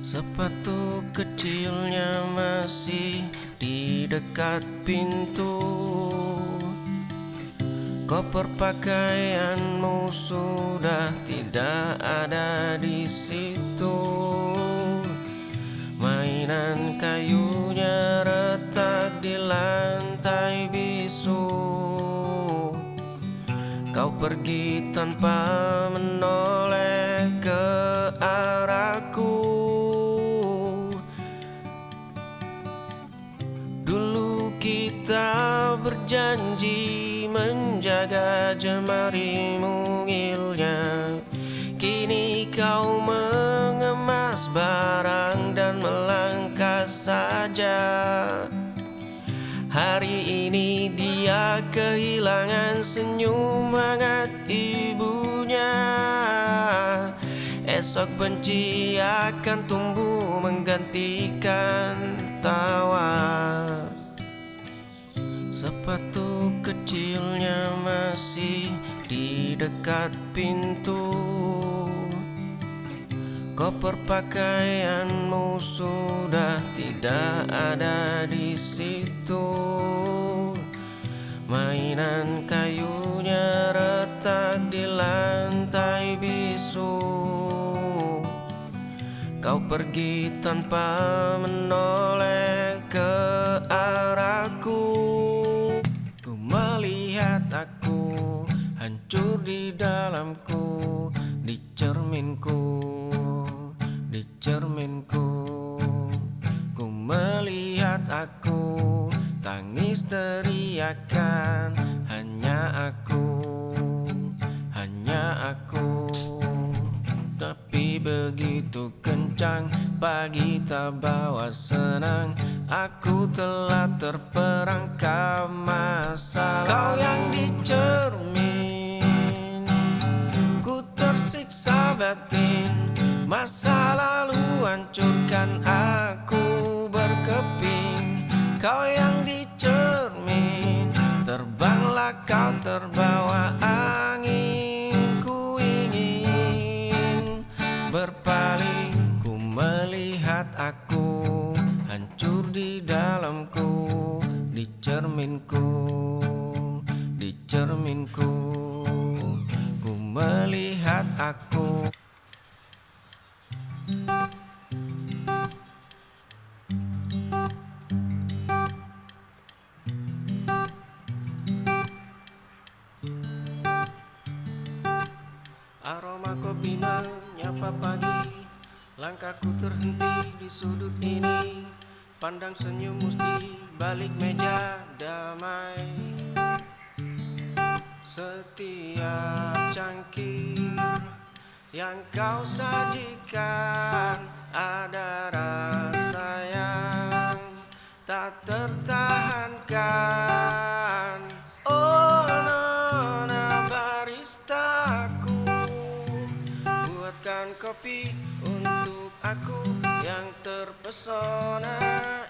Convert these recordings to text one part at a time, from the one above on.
Sepatu kecilnya masih di dekat pintu. Koper pakaianmu sudah tidak ada di situ. Mainan kayunya retak di lantai bisu. Kau pergi tanpa menoleh ke arahku. Dulu kita berjanji menjaga jemari mungilnya. Kini kau mengemas barang dan melangkah saja. Hari ini dia kehilangan senyum hangat ibunya. Esok benci akan tumbuh menggantikan tawa. Sepatu kecilnya masih di dekat pintu. Koper pakaianmu sudah tidak ada di situ. Mainan kayunya retak di lantai bisu. Kau pergi tanpa menoleh ke arahku. Ku melihat aku hancur di dalamku, di cerminku. Ku melihat aku tangis teriakan, hanya aku. Tapi begitu kencang, pagi tak bawa senang. Aku telah terperangkap masalah. Kau yang di cermin, ku tersiksa batin. Masa lalu hancurkan aku berkeping. Kau yang di cermin, terbanglah kau terbawa angin. Ku ingin berpaling. Ku melihat aku hancur di dalamku, di cerminku. Ku melihat aku. Aroma kopi menyapa pagi. Langkahku terhenti di sudut ini. Pandang senyummu di balik meja damai. Setiap cangkir yang kau sajikan ada rasa yang tak tertahankan. Oh nona baristaku, buatkan kopi untuk aku yang terpesona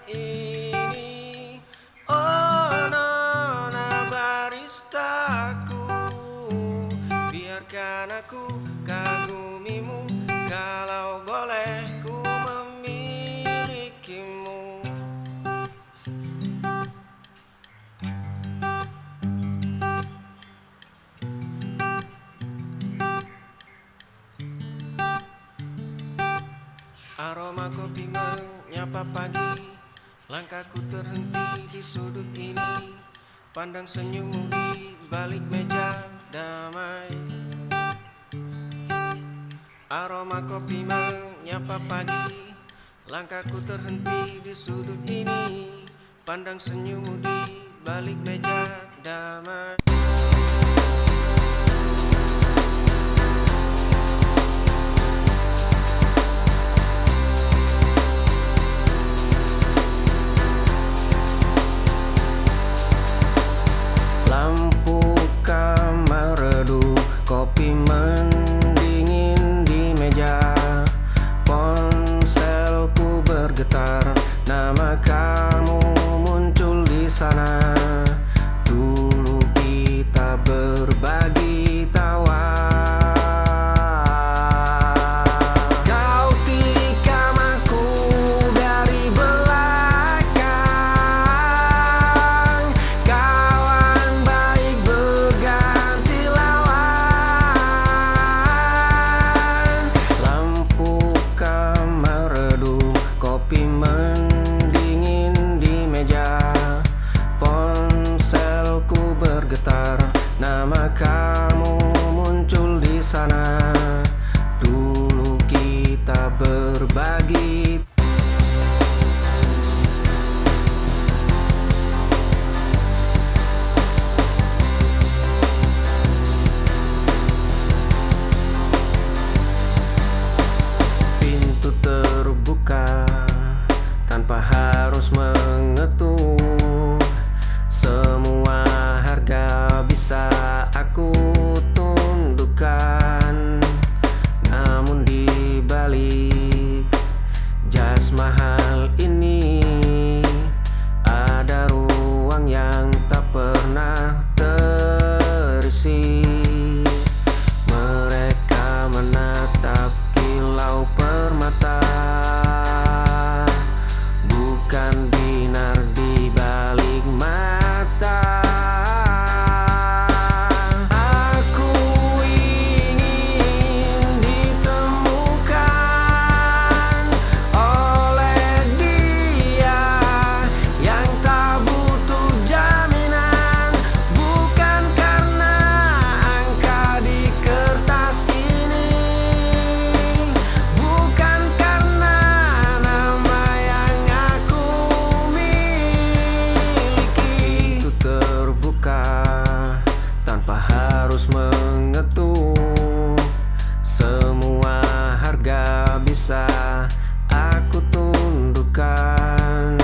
ini. Oh nona baristaku, biarkan aku kagumimu, kalau boleh ku memilikimu. Aroma kopi menyapa pagi. Langkahku terhenti di sudut ini. Pandang senyummu di balik meja damai. Aroma kopi menyapa pagi. Langkahku terhenti di sudut ini. Pandang senyummu di balik meja damai. Lampu kamar redup, kopi mendingin di meja. Ponselku bergetar, nama kamu muncul di sana. Dulu berbagi. Pintu terbuka tanpa harus mengetuk. Semua harga bisa aku tundukkan. Namun di balik jas mahal ini ada ruang yang tak pernah terisi. Mereka menatap kilau permata, bukan binar di balik mata. Aku ingin ditemukan oleh dia yang tak butuh jaminan, bukan karena angka di kertas ini, bukan karena nama yang aku miliki. Itu terbuka tanpa harus mengetuk. Semua harga bisa aku tundukkan.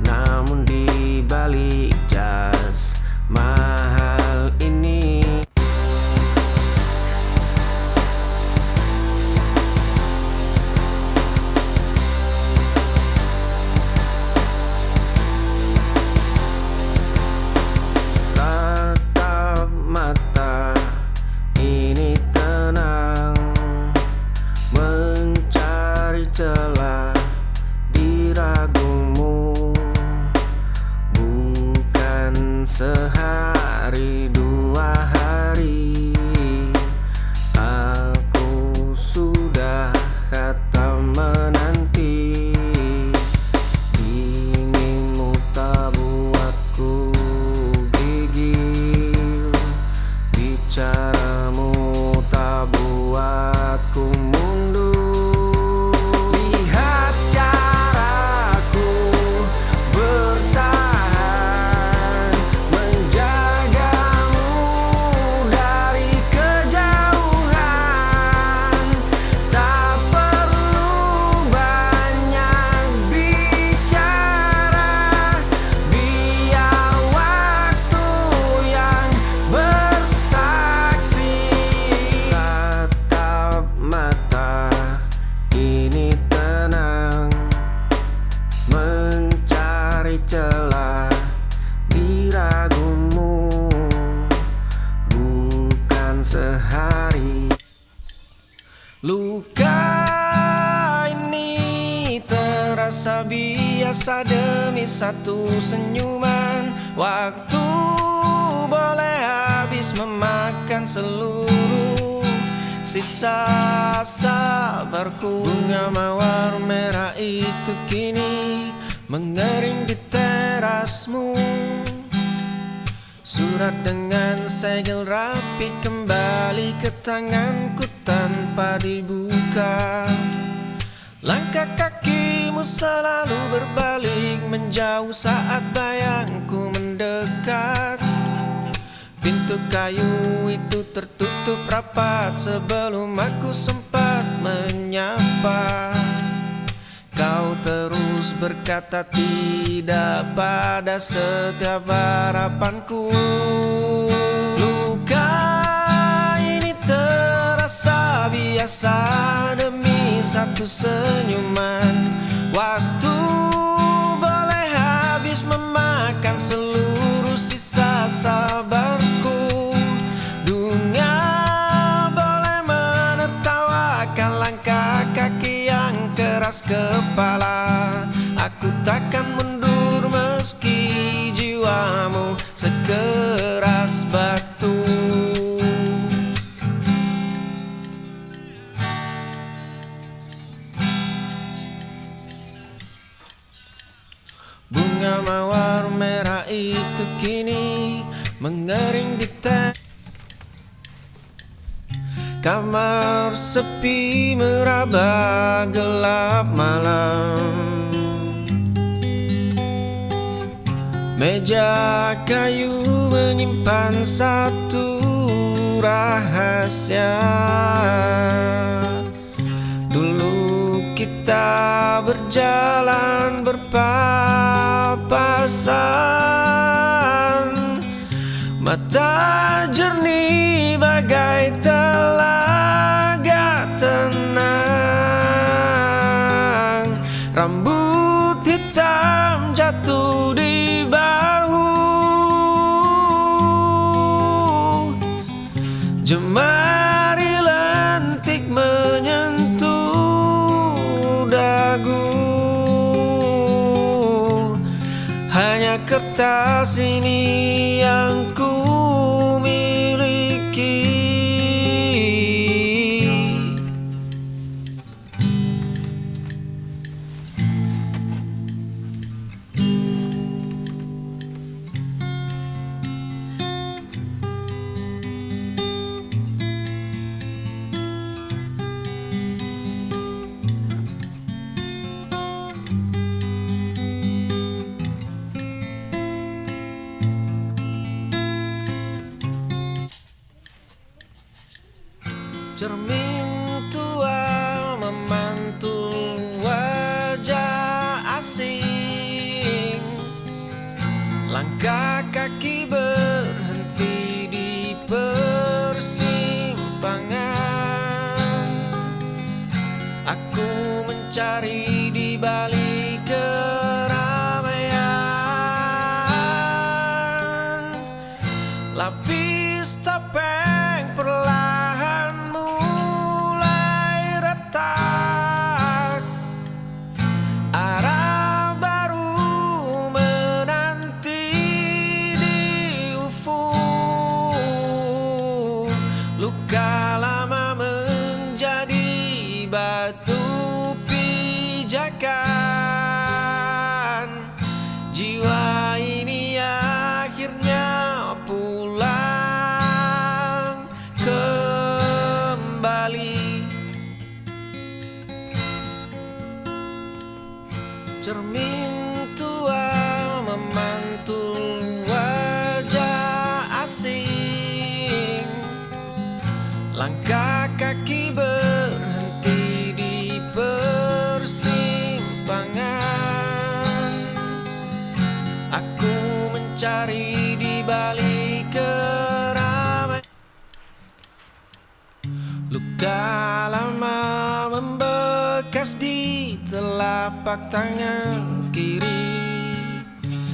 Namun di balik jas mahal ini tatap mata ini tenang, mencari celah di ragumu. Bukan sehari dua hari, aku sudah kata menanti. Dinginmu tak buatku gigil, bicaramu tak buatku mundur. Lihat caraku bertahan, menjagamu dari kejauhan. Tak perlu banyak bicara, biar waktu yang bersaksi. Tatap mata ini tenang, mencari celah di ragumu. Bukan sehari. Luka ini terasa biasa demi satu senyuman. Waktu boleh habis memakan seluruh sisa sabarku. Bunga mawar merah itu kini mengering di terasmu. Surat dengan segel rapi kembali ke tanganku tanpa dibuka. Langkah kakimu selalu berbalik menjauh saat bayangku mendekat. Pintu kayu itu tertutup rapat sebelum aku sempat menyapa. Kau terus berkata tidak pada setiap harapanku. Luka ini terasa biasa demi satu senyuman. Waktu boleh habis memakan seluruh sisa sabarku. Dunia boleh menertawakan langkah kaki yang keras kepala. Aku takkan mundur meski jiwamu sekeras batu. Bunga mawar merah itu kini mengering di Kamar sepi meraba gelap malam. Meja kayu menyimpan satu rahasia. Dulu kita berjalan berpapasan, mata jernih bagai telaga tenang. Rambut hitam jatuh di bahu, jemari lentik menyentuh dagu. Hanya kertas ini yang ku miliki. Cermin tua memantul wajah asing. Langkah kaki berhenti di persimpangan. Aku mencari di balik keramaian. Lapis topeng perlahan mulai retak. Arah baru menanti di ufuk. Luka lama menjadi batu pijakan. Jiwa ini akhirnya pulang kembali. Cermin tua memantul wajah asing. Langkah kaki berhenti di persimpangan. Aku mencari di balik keramaian. Luka lama membekas di telapak tangan kiri.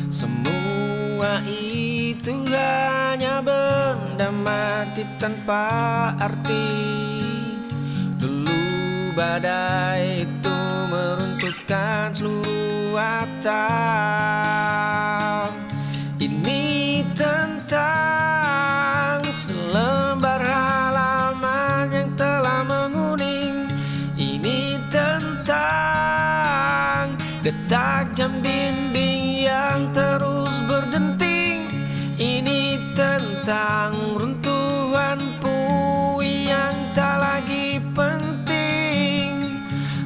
Semua itu hanya benda mati tanpa arti. Dulu badai itu meruntuhkan seluruh atap. Ini tentang selembar halaman yang telah menguning. Ini tentang detak jam dinding yang terus berdenting. Ini tentang runtuhan puing yang tak lagi penting.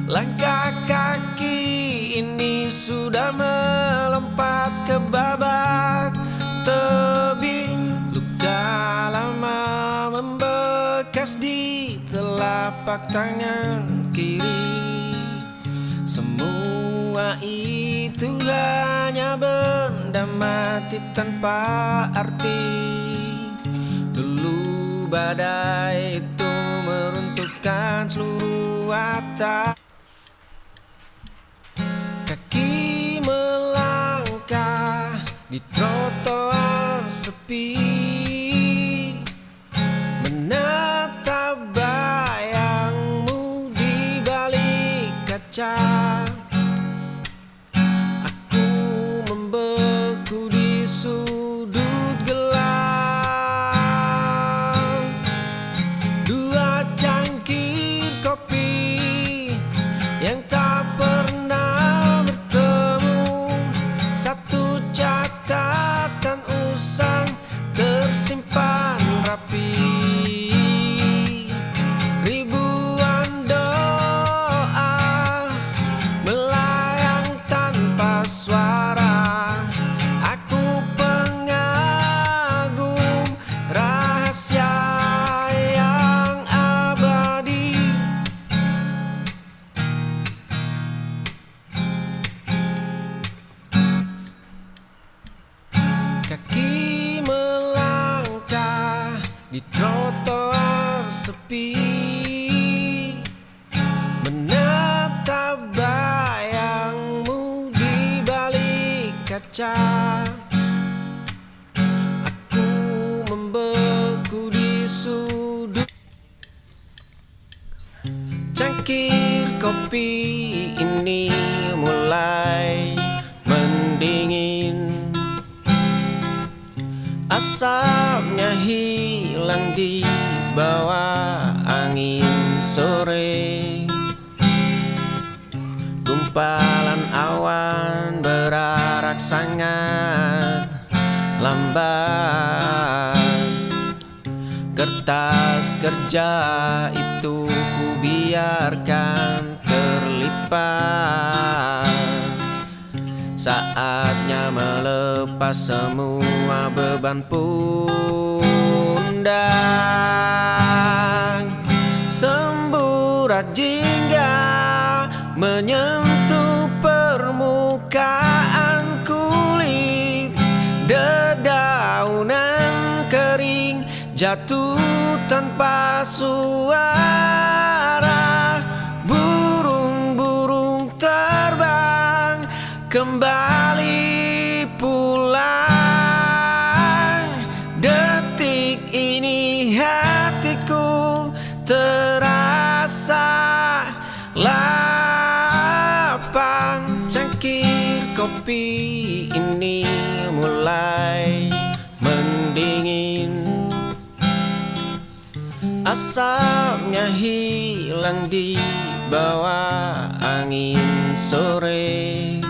Langkah kaki ini sudah melompat ke babak tebing. Luka lama membekas di telapak tangan kiri. Semua itu hanya benda mati tanpa arti. Dulu badai itu meruntuhkan seluruh atap. Kaki melangkah di trotoar sepi, menatap bayangmu di balik kaca. Aku membeku di sudut gelap. Dua cangkir kopi yang tak pernah bertemu. Satu catatan usang tersimpan rapi. kaca, aku membeku di sudut. Cangkir kopi ini mulai mendingin, asapnya hilang di bawah angin sore. Gumpalan awan berarak sangat lambat. Kertas kerja itu ku biarkan terlipat. Saatnya melepas semua beban pundak. Semburat jingga menyentuh permukaan kulit. Dedaunan kering jatuh tanpa suara. Burung-burung terbang kembali pulang. Detik ini hatiku terasa lapang. Cangkir kopi ini mulai mendingin, asapnya hilang di bawah angin sore.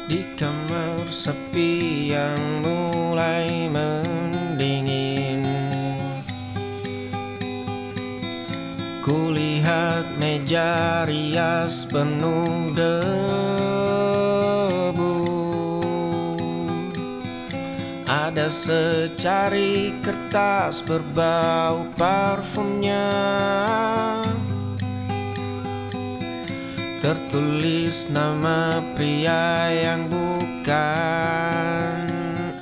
Di kamar sepi yang mulai mendingin, kulihat meja rias penuh debu. Ada secari kertas berbau parfumnya, tertulis nama pria yang bukan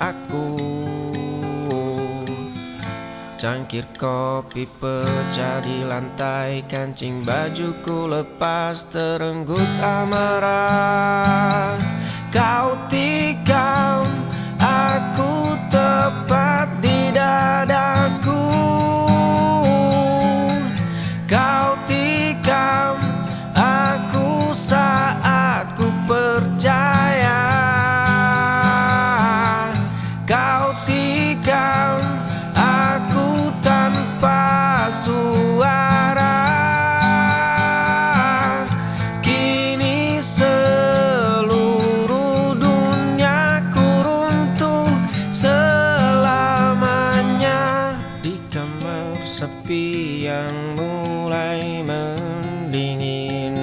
aku. Cangkir kopi pecah di lantai, kancing bajuku lepas terenggut amarah. Kau tikam aku tepat di dadaku. Kau tikam aku saat ku percaya. Kau tikam aku tanpa suara. Kini seluruh duniaku runtuh selamanya. Di kamar sepi yang mulai mendingin,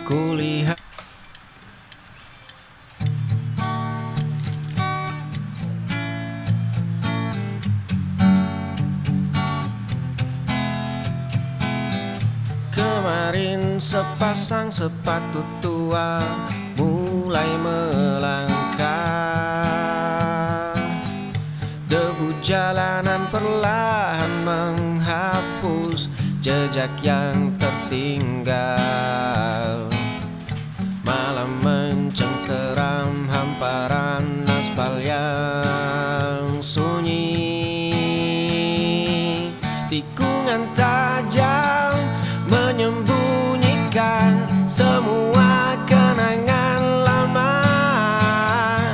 kulihat kemarin sepasang sepatu tua mulai melangkah. Debu jalanan perlahan menghapus jejak yang tertinggal. Malam mencengkeram hamparan aspal yang sunyi. Tikungan tajam menyembunyikan semua kenangan lama.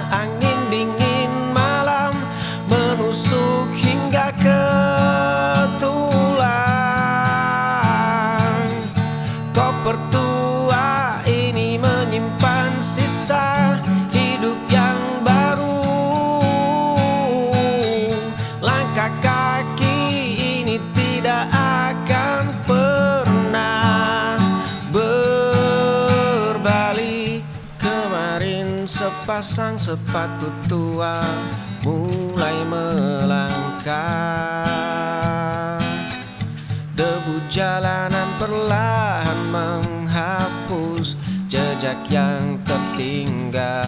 Angin dingin malam menusuk hingga ke tulang. Koper tua ini menyimpan sisa hidup yang baru. Langkah kaki ini tidak akan pernah berbalik. Kemarin sepasang sepatu tua mulai melangkah. Debu jalanan perlahan menghapus jejak yang tertinggal.